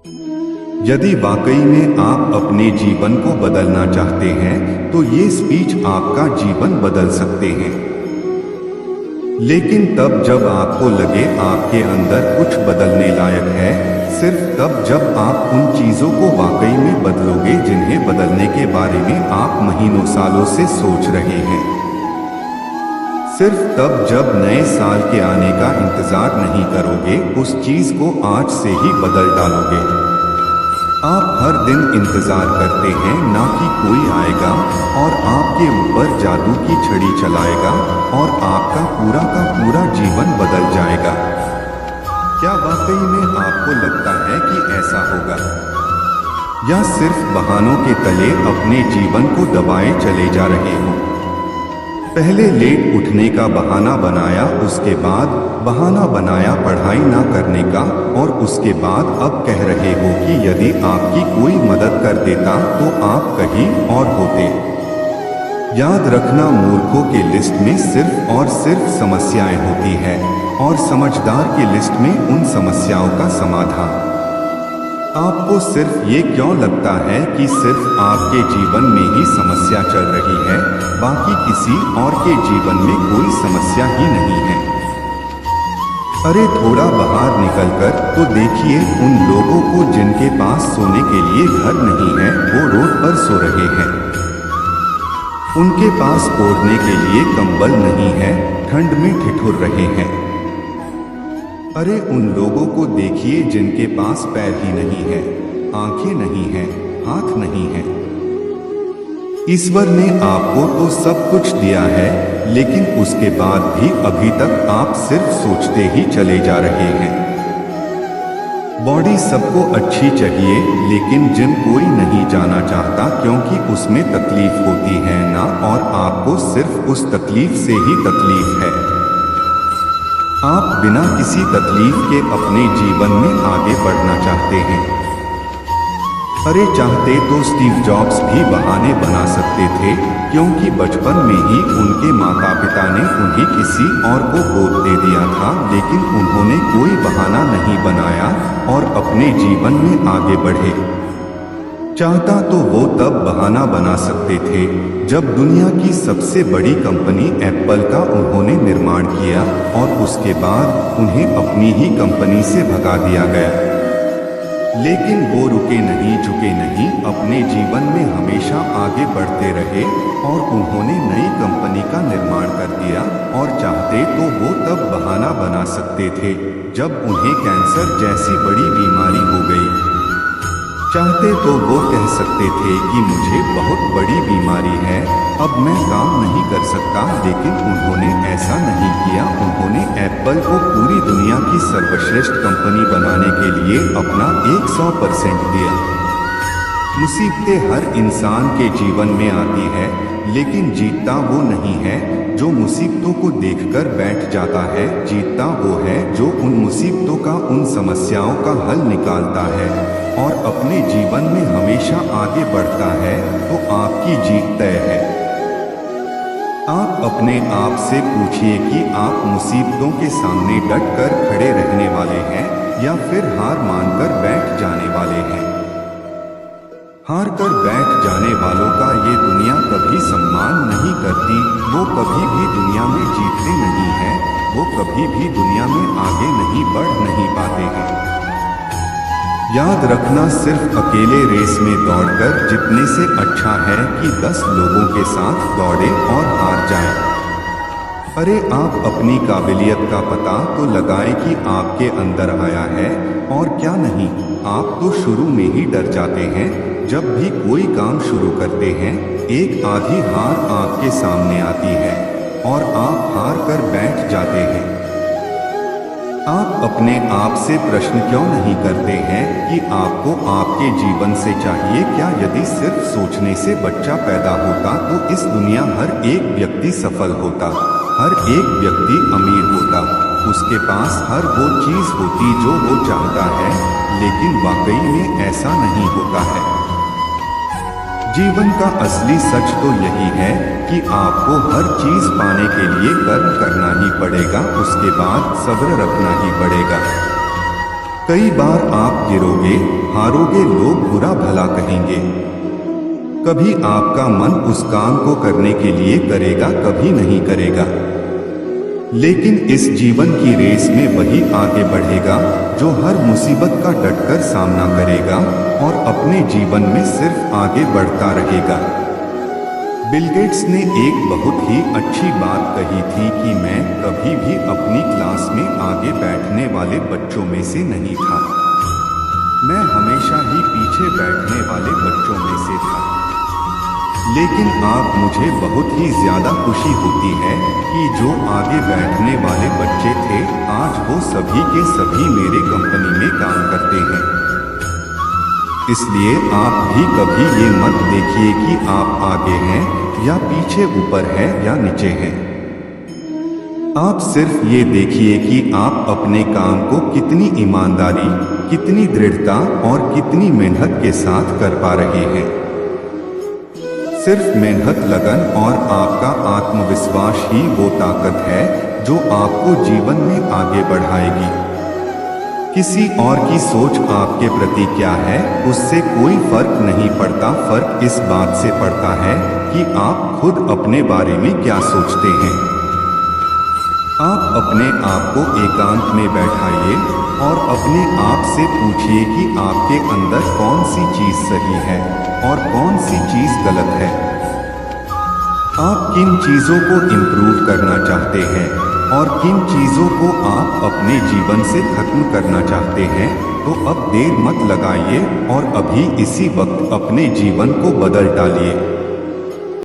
यदि वाकई में आप अपने जीवन को बदलना चाहते हैं तो ये स्पीच आपका जीवन बदल सकते हैं। लेकिन तब जब आपको लगे आपके अंदर कुछ बदलने लायक है, सिर्फ तब जब आप उन चीजों को वाकई में बदलोगे जिन्हें बदलने के बारे में आप महीनों सालों से सोच रहे हैं। सिर्फ तब जब नए साल के आने का इंतजार नहीं करोगे, उस चीज को आज से ही बदल डालोगे। आप हर दिन इंतजार करते हैं ना कि कोई आएगा और आपके ऊपर जादू की छड़ी चलाएगा और आपका पूरा का पूरा जीवन बदल जाएगा। क्या वाकई में आपको लगता है कि ऐसा होगा, या सिर्फ बहानों के तले अपने जीवन को दबाए चले जा रहे हो? पहले लेट उठने का बहाना बनाया, उसके बाद बहाना बनाया पढ़ाई ना करने का, और उसके बाद अब कह रहे हो कि यदि आपकी कोई मदद कर देता तो आप कहीं और होते। याद रखना, मूर्खों के लिस्ट में सिर्फ और सिर्फ समस्याएं होती है और समझदार की लिस्ट में उन समस्याओं का समाधान। आपको सिर्फ ये क्यों लगता है कि सिर्फ आपके जीवन में ही समस्या चल रही है, बाकी किसी और के जीवन में कोई समस्या ही नहीं है? अरे थोड़ा बाहर निकलकर तो देखिए उन लोगों को जिनके पास सोने के लिए घर नहीं है, वो रोड पर सो रहे हैं। उनके पास ओढ़ने के लिए कंबल नहीं है, ठंड में ठिठुर रहे हैं। अरे उन लोगों को देखिए जिनके पास पैर ही नहीं है, आंखें नहीं हैं, हाथ नहीं है। ईश्वर ने आपको तो सब कुछ दिया है, लेकिन उसके बाद भी अभी तक आप सिर्फ सोचते ही चले जा रहे हैं। बॉडी सबको अच्छी चाहिए, लेकिन जिम कोई नहीं जाना चाहता क्योंकि उसमें तकलीफ होती है ना, और आपको सिर्फ उस तकलीफ से ही तकलीफ है। आप बिना किसी तकलीफ के अपने जीवन में आगे बढ़ना चाहते हैं। अरे चाहते तो स्टीव जॉब्स भी बहाने बना सकते थे, क्योंकि बचपन में ही उनके माता पिता ने उन्हें किसी और को गोद दे दिया था, लेकिन उन्होंने कोई बहाना नहीं बनाया और अपने जीवन में आगे बढ़े। चाहता तो वो तब बहाना बना सकते थे जब दुनिया की सबसे बड़ी कंपनी एप्पल का उन्होंने निर्माण किया और उसके बाद उन्हें अपनी ही कंपनी से भगा दिया गया। लेकिन वो रुके नहीं, झुके नहीं, अपने जीवन में हमेशा आगे बढ़ते रहे और उन्होंने नई कंपनी का निर्माण कर दिया। और चाहते तो वो तब बहाना बना सकते थे जब उन्हें कैंसर जैसी बड़ी बीमारी हो गई। चाहते तो वो कह सकते थे कि मुझे बहुत बड़ी बीमारी है, अब मैं काम नहीं कर सकता, लेकिन उन्होंने ऐसा नहीं किया। उन्होंने एप्पल को पूरी दुनिया की सर्वश्रेष्ठ कंपनी बनाने के लिए अपना 100% दिया। मुसीबतें हर इंसान के जीवन में आती है, लेकिन जीतता वो नहीं है जो मुसीबतों को देखकर बैठ जाता है। जीतता वो है जो उन मुसीबतों का, उन समस्याओं का हल निकालता है और अपने जीवन में हमेशा आगे बढ़ता है। तो आपकी जीत तय है। आप अपने आप से पूछिए कि आप मुसीबतों के सामने डटकर खड़े रहने वाले हैं या फिर हार मानकर बैठ जाने वाले हैं। हार कर बैठ जाने वालों का ये दुनिया कभी सम्मान नहीं करती, वो कभी भी दुनिया में जीतते नहीं हैं, वो कभी भी दुनिया में आगे नहीं बढ़ नहीं पाते हैं। याद रखना, सिर्फ अकेले रेस में दौड़कर जीतने से अच्छा है कि 10 लोगों के साथ दौड़े और हार जाएं। अरे आप अपनी काबिलियत का पता तो लगाएं कि आपके अंदर आया है और क्या नहीं। आप तो शुरू में ही डर जाते हैं। जब भी कोई काम शुरू करते हैं, एक आधी हार आपके सामने आती है और आप हार कर बैठ जाते हैं। आप अपने आप से प्रश्न क्यों नहीं करते हैं कि आपको आपके जीवन से चाहिए क्या? यदि सिर्फ सोचने से बच्चा पैदा होता तो इस दुनिया हर एक व्यक्ति सफल होता, हर एक व्यक्ति अमीर होता, उसके पास हर वो चीज होती जो वो चाहता है। लेकिन वाकई में ऐसा नहीं होता है। जीवन का असली सच तो यही है कि आपको हर चीज पाने के लिए कर्म करना ही पड़ेगा, उसके बाद सब्र रखना ही पड़ेगा। कई बार आप गिरोगे, हारोगे, लोग बुरा भला कहेंगे। कभी आपका मन उस काम को करने के लिए करेगा, कभी नहीं करेगा। लेकिन इस जीवन की रेस में वही आगे बढ़ेगा जो हर मुसीबत का डटकर सामना करेगा और अपने जीवन में सिर्फ आगे बढ़ता रहेगा। बिल गेट्स ने एक बहुत ही अच्छी बात कही थी कि मैं कभी भी अपनी क्लास में आगे बैठने वाले बच्चों में से नहीं था। मैं हमेशा ही पीछे बैठने वाले बच्चों में से था। लेकिन आज मुझे बहुत ही ज्यादा खुशी होती है कि जो आगे बैठने वाले बच्चे थे, आज वो सभी के सभी मेरे कंपनी में काम करते हैं। इसलिए आप भी कभी ये मत देखिए कि आप आगे हैं या पीछे, ऊपर है या नीचे हैं। आप सिर्फ ये देखिए कि आप अपने काम को कितनी ईमानदारी, कितनी दृढ़ता और कितनी मेहनत के साथ कर पा रहे हैं। सिर्फ मेहनत, लगन और आपका आत्मविश्वास ही वो ताकत है जो आपको जीवन में आगे बढ़ाएगी। किसी और की सोच आपके प्रति क्या है, उससे कोई फर्क नहीं पड़ता। फर्क इस बात से पड़ता है कि आप खुद अपने बारे में क्या सोचते हैं। आप अपने आप को एकांत में बैठाइए और अपने आप से पूछिए कि आपके अंदर कौन सी चीज सही है और कौन सी चीज गलत है। आप किन चीजों को इम्प्रूव करना चाहते हैं और किन चीजों को आप अपने जीवन से खत्म करना चाहते हैं। तो अब देर मत लगाइए और अभी इसी वक्त अपने जीवन को बदल डालिए।